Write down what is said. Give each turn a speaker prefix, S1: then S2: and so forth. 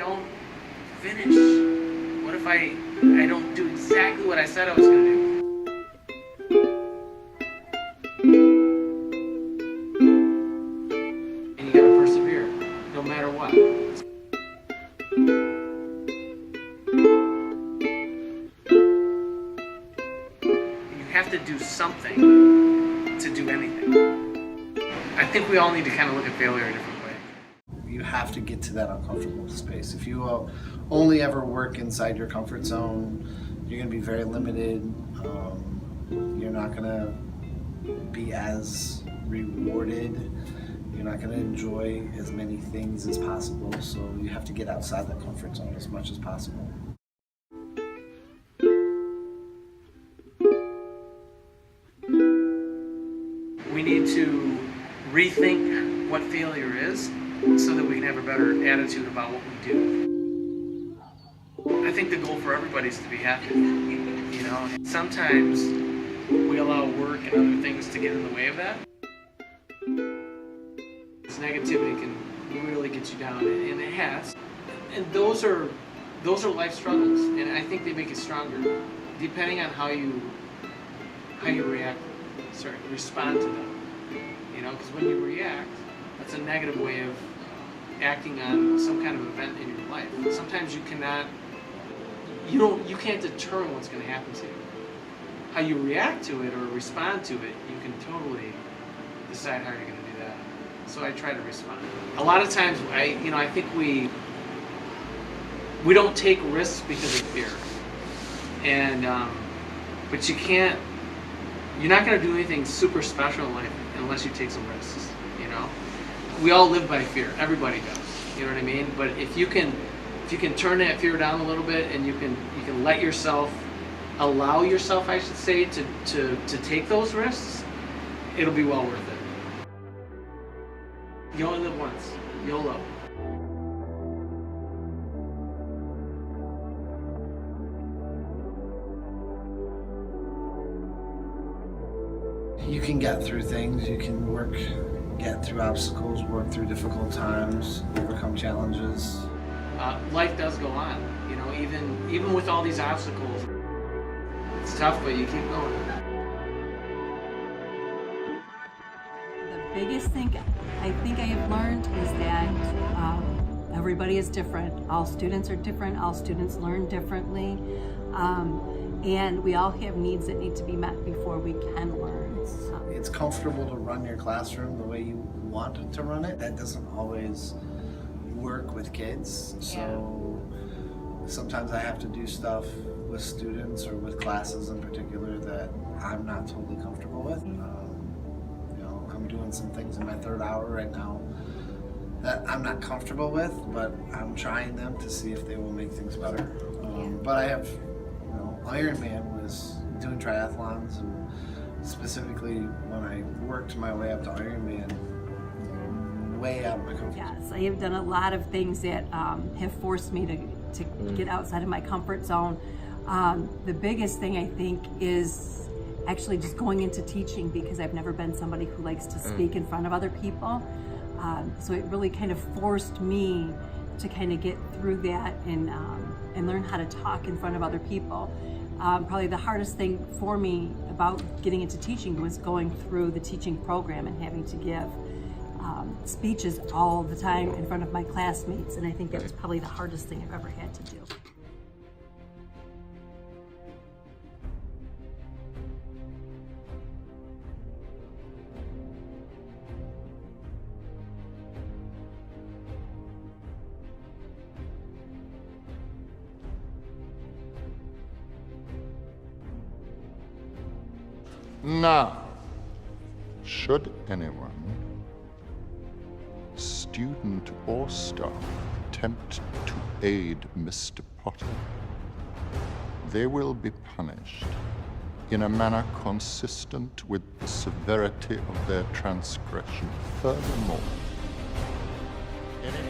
S1: don't finish? What if I don't do exactly what I said I was going to do? And you got to persevere, no matter what. You have to do something to do anything. I think we all need to kind of look at failure a different way.
S2: You have to get to that uncomfortable space. If you only ever work inside your comfort zone, you're going to be very limited. You're not going to be as rewarded. You're not going to enjoy as many things as possible. So you have to get outside the comfort zone as much as possible.
S1: We need to rethink what failure is so that we can have a better attitude about what we do. I think the goal for everybody is to be happy. You know, sometimes we allow work and other things to get in the way of that. This negativity can really get you down, and it has. And those are life struggles, and I think they make you stronger, depending on how you respond to them. You know, because when you react, that's a negative way of acting on some kind of event in your life. Sometimes you can't determine what's going to happen to you. How you react to it or respond to it, you can totally decide how you're going to do that. So I try to respond. A lot of times, I think we don't take risks because of fear. And but you're not going to do anything super special in life unless you take some risks, you know? We all live by fear. Everybody does. You know what I mean? But if you can turn that fear down a little bit, and you can allow yourself, I should say, to take those risks, it'll be well worth it. You only live once. YOLO.
S2: You can get through things, you can get through obstacles, work through difficult times, overcome challenges.
S1: Life does go on, you know, even with all these obstacles. It's tough, but you keep going.
S3: The biggest thing I think I have learned is that everybody is different. All students are different, all students learn differently. And we all have needs that need to be met before we can learn.
S2: It's comfortable to run your classroom the way you want to run it. That doesn't always work with kids. So sometimes I have to do stuff with students or with classes in particular that I'm not totally comfortable with. I'm doing some things in my third hour right now that I'm not comfortable with, but I'm trying them to see if they will make things better. But I have, Ironman was doing triathlons, and specifically when I worked my way up to Ironman, way out of my comfort zone.
S3: Yes, I have done a lot of things that have forced me to get outside of my comfort zone. The biggest thing I think is actually just going into teaching, because I've never been somebody who likes to speak in front of other people. So it really kind of forced me to kind of get through that and learn how to talk in front of other people. Probably the hardest thing for me about getting into teaching was going through the teaching program and having to give speeches all the time in front of my classmates, and I think that was probably the hardest thing I've ever had to do.
S4: Now, should anyone, student or staff, attempt to aid Mr. Potter, they will be punished in a manner consistent with the severity of their transgression. Furthermore, any